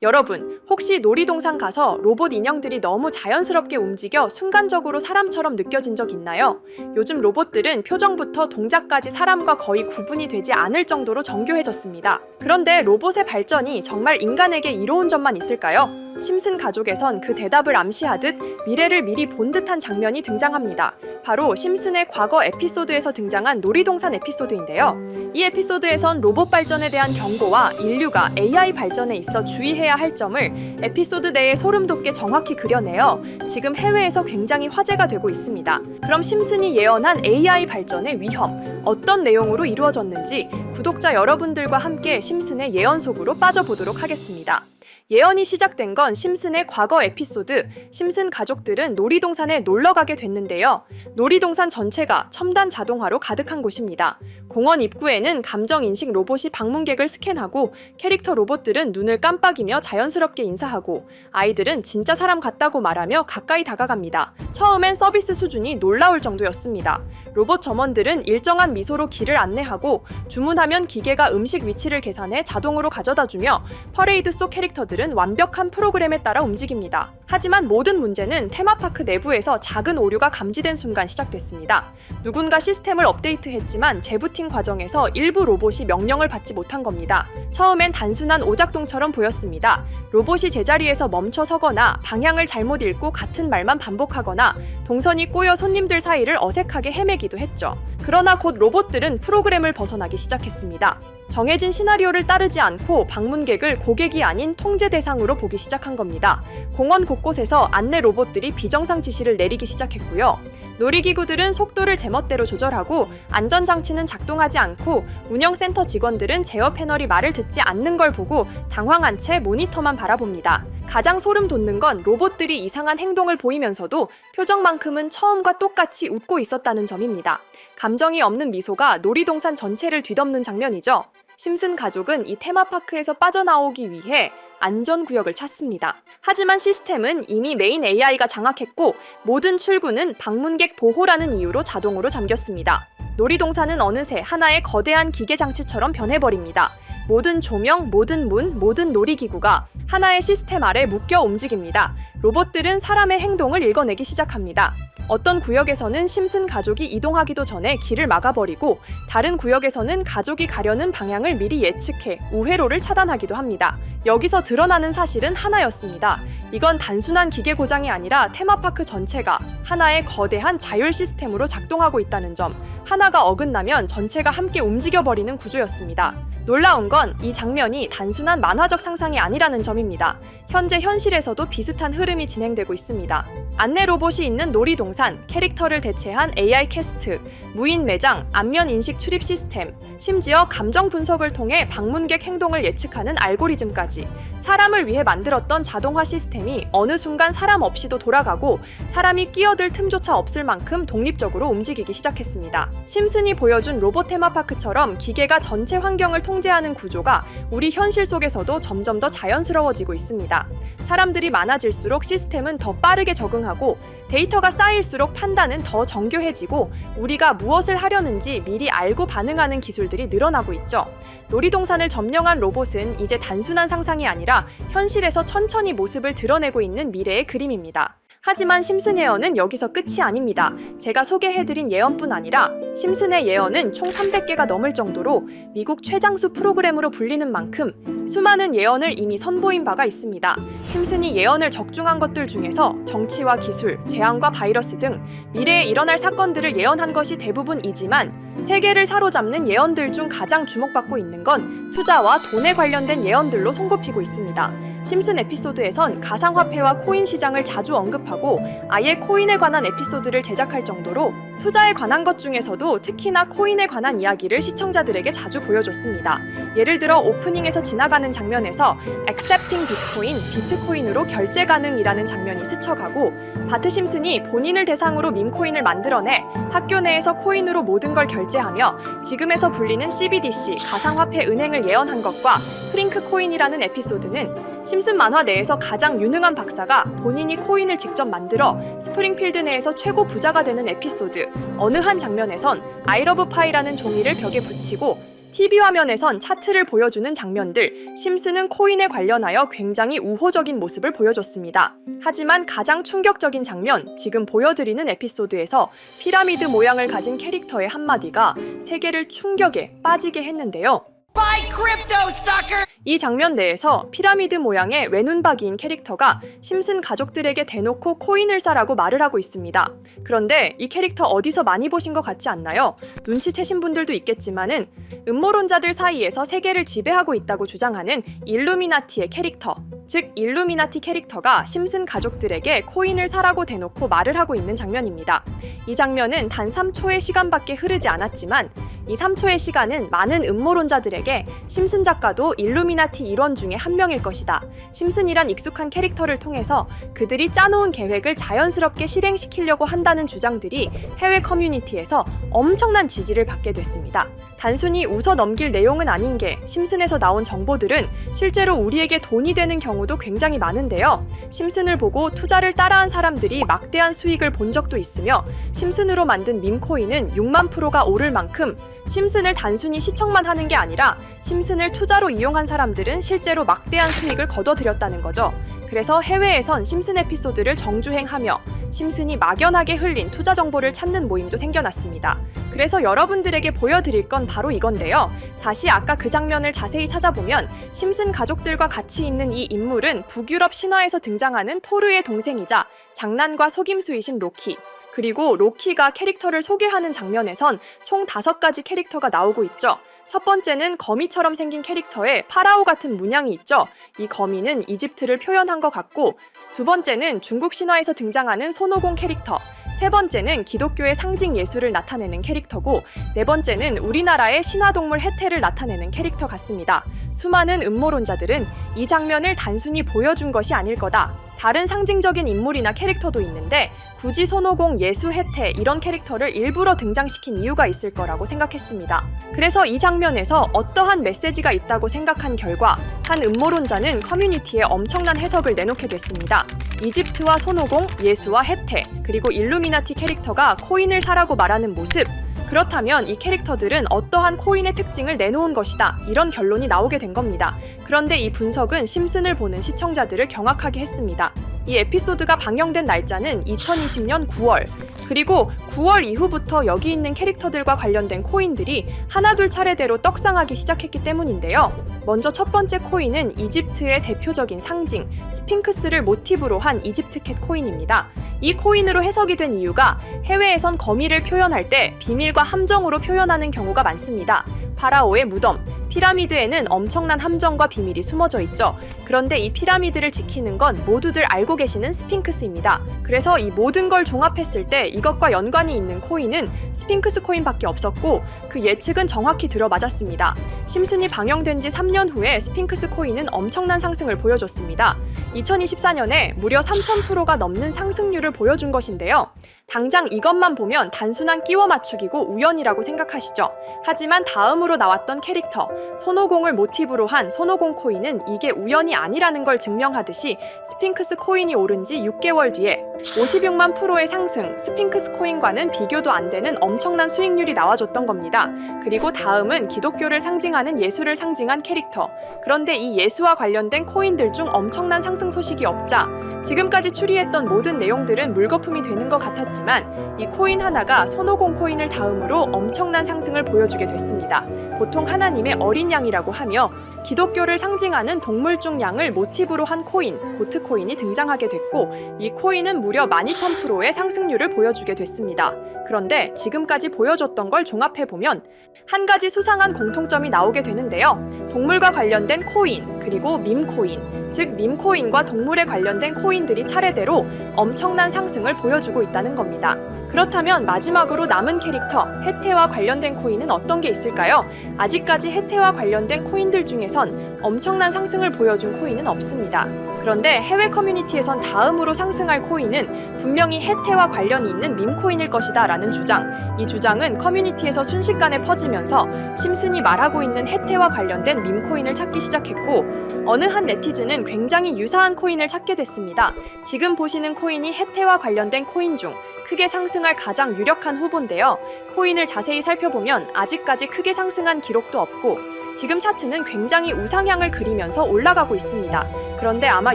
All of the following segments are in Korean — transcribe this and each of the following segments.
여러분, 혹시 놀이동산 가서 로봇 인형들이 너무 자연스럽게 움직여 순간적으로 사람처럼 느껴진 적 있나요? 요즘 로봇들은 표정부터 동작까지 사람과 거의 구분이 되지 않을 정도로 정교해졌습니다. 그런데 로봇의 발전이 정말 인간에게 이로운 점만 있을까요? 심슨 가족에선 그 대답을 암시하듯 미래를 미리 본 듯한 장면이 등장합니다. 바로 심슨의 과거 에피소드에서 등장한 놀이동산 에피소드인데요. 이 에피소드에선 로봇 발전에 대한 경고와 인류가 AI 발전에 있어 주의해야 할 점을 에피소드 내에 소름 돋게 정확히 그려내어 지금 해외에서 굉장히 화제가 되고 있습니다. 그럼 심슨이 예언한 AI 발전의 위험, 어떤 내용으로 이루어졌는지 구독자 여러분들과 함께 심슨의 예언 속으로 빠져보도록 하겠습니다. 예언이 시작된 건 심슨의 과거 에피소드, 심슨 가족들은 놀이동산에 놀러가게 됐는데요. 놀이동산 전체가 첨단 자동화로 가득한 곳입니다. 공원 입구에는 감정인식 로봇이 방문객을 스캔하고 캐릭터 로봇들은 눈을 깜빡이며 자연스럽게 인사하고 아이들은 진짜 사람 같다고 말하며 가까이 다가갑니다. 처음엔 서비스 수준이 놀라울 정도였습니다. 로봇 점원들은 일정한 미소로 길을 안내하고 주문하면 기계가 음식 위치를 계산해 자동으로 가져다주며 퍼레이드 속 캐릭터들은 완벽한 프로그램에 따라 움직입니다. 하지만 모든 문제는 테마파크 내부에서 작은 오류가 감지된 순간 시작됐습니다. 누군가 시스템을 업데이트했지만 재부팅 과정에서 일부 로봇이 명령을 받지 못한 겁니다. 처음엔 단순한 오작동처럼 보였습니다. 로봇이 제자리에서 멈춰 서거나 방향을 잘못 읽고 같은 말만 반복하거나 동선이 꼬여 손님들 사이를 어색하게 헤매기도 했죠. 그러나 곧 로봇들은 프로그램을 벗어나기 시작했습니다. 정해진 시나리오를 따르지 않고 방문객을 고객이 아닌 통제 대상으로 보기 시작한 겁니다. 공원 곳곳에서 안내 로봇들이 비정상 지시를 내리기 시작했고요. 놀이기구들은 속도를 제멋대로 조절하고 안전장치는 작동하지 않고 운영센터 직원들은 제어 패널이 말을 듣지 않는 걸 보고 당황한 채 모니터만 바라봅니다. 가장 소름 돋는 건 로봇들이 이상한 행동을 보이면서도 표정만큼은 처음과 똑같이 웃고 있었다는 점입니다. 감정이 없는 미소가 놀이동산 전체를 뒤덮는 장면이죠. 심슨 가족은 이 테마파크에서 빠져나오기 위해 안전구역을 찾습니다. 하지만 시스템은 이미 메인 AI가 장악했고 모든 출구는 방문객 보호라는 이유로 자동으로 잠겼습니다. 놀이동산은 어느새 하나의 거대한 기계 장치처럼 변해버립니다. 모든 조명, 모든 문, 모든 놀이기구가 하나의 시스템 아래 묶여 움직입니다. 로봇들은 사람의 행동을 읽어내기 시작합니다. 어떤 구역에서는 심슨 가족이 이동하기도 전에 길을 막아버리고 다른 구역에서는 가족이 가려는 방향을 미리 예측해 우회로를 차단하기도 합니다. 여기서 드러나는 사실은 하나였습니다. 이건 단순한 기계 고장이 아니라 테마파크 전체가 하나의 거대한 자율 시스템으로 작동하고 있다는 점, 하나가 어긋나면 전체가 함께 움직여버리는 구조였습니다. 놀라운 건 이 장면이 단순한 만화적 상상이 아니라는 점입니다. 현재 현실에서도 비슷한 흐름이 진행되고 있습니다. 안내 로봇이 있는 놀이동산, 캐릭터를 대체한 AI 캐스트, 무인 매장, 안면 인식 출입 시스템, 심지어 감정 분석을 통해 방문객 행동을 예측하는 알고리즘까지 사람을 위해 만들었던 자동화 시스템이 어느 순간 사람 없이도 돌아가고 사람이 끼어들 틈조차 없을 만큼 독립적으로 움직이기 시작했습니다. 심슨이 보여준 로봇 테마파크처럼 기계가 전체 환경을 통제하는 구조가 우리 현실 속에서도 점점 더 자연스러워지고 있습니다. 사람들이 많아질수록 시스템은 더 빠르게 적응하고 데이터가 쌓일수록 판단은 더 정교해지고 우리가 무엇을 하려는지 미리 알고 반응하는 기술들이 늘어나고 있죠. 놀이동산을 점령한 로봇은 이제 단순한 상상이 아니라 현실에서 천천히 모습을 드러내고 있는 미래의 그림입니다. 하지만 심슨 예언은 여기서 끝이 아닙니다. 제가 소개해드린 예언뿐 아니라 심슨의 예언은 총 300개가 넘을 정도로 미국 최장수 프로그램으로 불리는 만큼 수많은 예언을 이미 선보인 바가 있습니다. 심슨이 예언을 적중한 것들 중에서 정치와 기술, 재앙과 바이러스 등 미래에 일어날 사건들을 예언한 것이 대부분이지만 세계를 사로잡는 예언들 중 가장 주목받고 있는 건 투자와 돈에 관련된 예언들로 손꼽히고 있습니다. 심슨 에피소드에선 가상화폐와 코인 시장을 자주 언급하고 아예 코인에 관한 에피소드를 제작할 정도로 투자에 관한 것 중에서도 특히나 코인에 관한 이야기를 시청자들에게 자주 보여줬습니다. 예를 들어 오프닝에서 지나가는 장면에서 Accepting Bitcoin, 비트코인으로 결제 가능이라는 장면이 스쳐가고 바트 심슨이 본인을 대상으로 밈코인을 만들어내 학교 내에서 코인으로 모든 걸 결제하며 지금에서 불리는 CBDC, 가상화폐 은행을 예언한 것과 프링크 코인이라는 에피소드는 심슨 만화 내에서 가장 유능한 박사가 본인이 코인을 직접 만들어 스프링필드 내에서 최고 부자가 되는 에피소드, 어느 한 장면에선 I love pie라는 종이를 벽에 붙이고 TV 화면에선 차트를 보여주는 장면들, 심슨은 코인에 관련하여 굉장히 우호적인 모습을 보여줬습니다. 하지만 가장 충격적인 장면, 지금 보여드리는 에피소드에서 피라미드 모양을 가진 캐릭터의 한마디가 세계를 충격에 빠지게 했는데요. Buy crypto, sucker! 이 장면 내에서 피라미드 모양의 외눈박이인 캐릭터가 심슨 가족들에게 대놓고 코인을 사라고 말을 하고 있습니다. 그런데 이 캐릭터 어디서 많이 보신 것 같지 않나요? 눈치채신 분들도 있겠지만은 음모론자들 사이에서 세계를 지배하고 있다고 주장하는 일루미나티의 캐릭터, 즉 일루미나티 캐릭터가 심슨 가족들에게 코인을 사라고 대놓고 말을 하고 있는 장면입니다. 이 장면은 단 3초의 시간밖에 흐르지 않았지만 이 3초의 시간은 많은 음모론자들에게 심슨 작가도 일루미나티 일원 중에 한 명일 것이다. 심슨이란 익숙한 캐릭터를 통해서 그들이 짜놓은 계획을 자연스럽게 실행시키려고 한다는 주장들이 해외 커뮤니티에서 엄청난 지지를 받게 됐습니다. 단순히 웃어 넘길 내용은 아닌 게 심슨에서 나온 정보들은 실제로 우리에게 돈이 되는 경우도 굉장히 많은데요. 심슨을 보고 투자를 따라한 사람들이 막대한 수익을 본 적도 있으며 심슨으로 만든 밈코인은 6만 프로가 오를 만큼 심슨을 단순히 시청만 하는 게 아니라 심슨을 투자로 이용한 사람들은 실제로 막대한 수익을 거둬들였다는 거죠. 그래서 해외에선 심슨 에피소드를 정주행하며 심슨이 막연하게 흘린 투자 정보를 찾는 모임도 생겨났습니다. 그래서 여러분들에게 보여드릴 건 바로 이건데요. 다시 아까 그 장면을 자세히 찾아보면 심슨 가족들과 같이 있는 이 인물은 북유럽 신화에서 등장하는 토르의 동생이자 장난과 속임수이신 로키. 그리고 로키가 캐릭터를 소개하는 장면에선 총 5가지 캐릭터가 나오고 있죠. 첫 번째는 거미처럼 생긴 캐릭터에 파라오 같은 문양이 있죠. 이 거미는 이집트를 표현한 것 같고, 두 번째는 중국 신화에서 등장하는 손오공 캐릭터, 세 번째는 기독교의 상징 예수를 나타내는 캐릭터고, 네 번째는 우리나라의 신화동물 해태를 나타내는 캐릭터 같습니다. 수많은 음모론자들은 이 장면을 단순히 보여준 것이 아닐 거다. 다른 상징적인 인물이나 캐릭터도 있는데 굳이 손오공, 예수, 해태 이런 캐릭터를 일부러 등장시킨 이유가 있을 거라고 생각했습니다. 그래서 이 장면에서 어떠한 메시지가 있다고 생각한 결과 한 음모론자는 커뮤니티에 엄청난 해석을 내놓게 됐습니다. 이집트와 손오공, 예수와 해태, 그리고 일루미나티 캐릭터가 코인을 사라고 말하는 모습, 그렇다면 이 캐릭터들은 어떠한 코인의 특징을 내놓은 것이다. 이런 결론이 나오게 된 겁니다. 그런데 이 분석은 심슨을 보는 시청자들을 경악하게 했습니다. 이 에피소드가 방영된 날짜는 2020년 9월, 그리고 9월 이후부터 여기 있는 캐릭터들과 관련된 코인들이 하나둘 차례대로 떡상하기 시작했기 때문인데요. 먼저 첫 번째 코인은 이집트의 대표적인 상징, 스핑크스를 모티브로 한 이집트캣 코인입니다. 이 코인으로 해석이 된 이유가 해외에선 거미를 표현할 때 비밀과 함정으로 표현하는 경우가 많습니다. 파라오의 무덤, 피라미드에는 엄청난 함정과 비밀이 숨어져 있죠. 그런데 이 피라미드를 지키는 건 모두들 알고 계시는 스핑크스입니다. 그래서 이 모든 걸 종합했을 때 이것과 연관이 있는 코인은 스핑크스 코인밖에 없었고 그 예측은 정확히 들어맞았습니다. 심슨이 방영된 지 3년 후에 스핑크스 코인은 엄청난 상승을 보여줬습니다. 2024년에 무려 3000%가 넘는 상승률을 보여준 것인데요. 당장 이것만 보면 단순한 끼워 맞추기고 우연이라고 생각하시죠. 하지만 다음으로 나왔던 캐릭터, 손오공을 모티브로 한 손오공 코인은 이게 우연이 아니라는 걸 증명하듯이 스핑크스 코인이 오른 지 6개월 뒤에 56만 프로의 상승, 스핑크스 코인과는 비교도 안 되는 엄청난 수익률이 나와줬던 겁니다. 그리고 다음은 기독교를 상징하는 예수를 상징한 캐릭터. 그런데 이 예수와 관련된 코인들 중 엄청난 상승 소식이 없자 지금까지 추리했던 모든 내용들은 물거품이 되는 것 같았지만 이 코인 하나가 손오공 코인을 다음으로 엄청난 상승을 보여주게 됐습니다. 보통 하나님의 어린 양이라고 하며 기독교를 상징하는 동물 중 양을 모티브로 한 코인, 고트 코인이 등장하게 됐고 이 코인은 무려 12,000%의 상승률을 보여주게 됐습니다. 그런데 지금까지 보여줬던 걸 종합해보면 한 가지 수상한 공통점이 나오게 되는데요. 동물과 관련된 코인, 그리고 밈코인, 즉 밈코인과 동물에 관련된 코인들이 차례대로 엄청난 상승을 보여주고 있다는 겁니다. 그렇다면 마지막으로 남은 캐릭터, 해태와 관련된 코인은 어떤 게 있을까요? 아직까지 해태와 관련된 코인들 중에서 커뮤니티에선 엄청난 상승을 보여준 코인은 없습니다. 그런데 해외 커뮤니티에선 다음으로 상승할 코인은 분명히 해태와 관련이 있는 밈코인일 것이다 라는 주장. 이 주장은 커뮤니티에서 순식간에 퍼지면서 심슨이 말하고 있는 해태와 관련된 밈코인을 찾기 시작했고, 어느 한 네티즌은 굉장히 유사한 코인을 찾게 됐습니다. 지금 보시는 코인이 해태와 관련된 코인 중 크게 상승할 가장 유력한 후보인데요. 코인을 자세히 살펴보면 아직까지 크게 상승한 기록도 없고, 지금 차트는 굉장히 우상향을 그리면서 올라가고 있습니다. 그런데 아마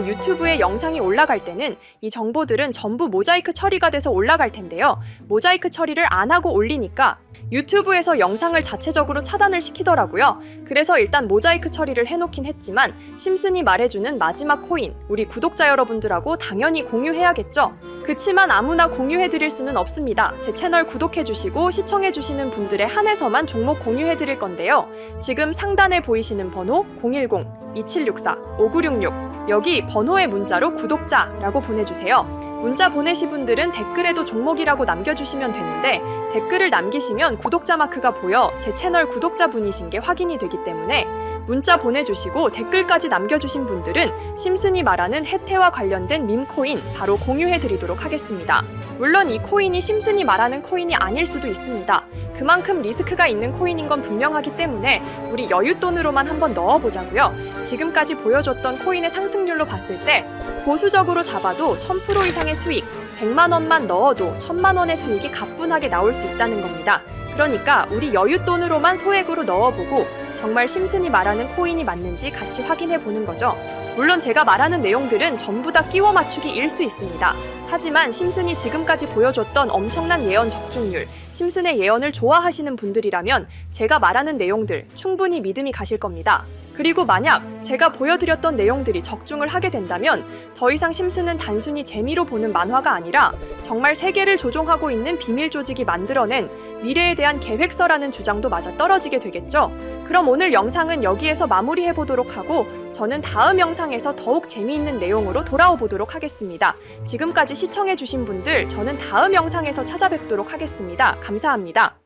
유튜브에 영상이 올라갈 때는 이 정보들은 전부 모자이크 처리가 돼서 올라갈 텐데요. 모자이크 처리를 안 하고 올리니까 유튜브에서 영상을 자체적으로 차단을 시키더라고요. 그래서 일단 모자이크 처리를 해놓긴 했지만 심슨이 말해주는 마지막 코인, 우리 구독자 여러분들하고 당연히 공유해야겠죠. 그치만 아무나 공유해드릴 수는 없습니다. 제 채널 구독해주시고 시청해주시는 분들에 한해서만 종목 공유해드릴 건데요. 지금 상단에 보이시는 번호 010-2764-5966 여기 번호의 문자로 구독자라고 보내주세요. 문자 보내신 분들은 댓글에도 종목이라고 남겨주시면 되는데, 댓글을 남기시면 구독자 마크가 보여 제 채널 구독자분이신 게 확인이 되기 때문에 문자 보내주시고 댓글까지 남겨주신 분들은 심슨이 말하는 해태와 관련된 밈코인 바로 공유해드리도록 하겠습니다. 물론 이 코인이 심슨이 말하는 코인이 아닐 수도 있습니다. 그만큼 리스크가 있는 코인인 건 분명하기 때문에 우리 여윳돈으로만 한번 넣어보자고요. 지금까지 보여줬던 코인의 상승률로 봤을 때 보수적으로 잡아도 1000% 이상의 수익, 100만 원만 넣어도 1000만 원의 수익이 가뿐하게 나올 수 있다는 겁니다. 그러니까 우리 여윳돈으로만 소액으로 넣어보고 정말 심슨이 말하는 코인이 맞는지 같이 확인해 보는 거죠. 물론 제가 말하는 내용들은 전부 다 끼워 맞추기일 수 있습니다. 하지만 심슨이 지금까지 보여줬던 엄청난 예언 적중률, 심슨의 예언을 좋아하시는 분들이라면 제가 말하는 내용들 충분히 믿음이 가실 겁니다. 그리고 만약 제가 보여드렸던 내용들이 적중을 하게 된다면 더 이상 심슨은 단순히 재미로 보는 만화가 아니라 정말 세계를 조종하고 있는 비밀 조직이 만들어낸 미래에 대한 계획서라는 주장도 맞아 떨어지게 되겠죠. 그럼 오늘 영상은 여기에서 마무리해보도록 하고 저는 다음 영상에서 더욱 재미있는 내용으로 돌아오도록 하겠습니다. 지금까지 시청해주신 분들 저는 다음 영상에서 찾아뵙도록 하겠습니다. 감사합니다.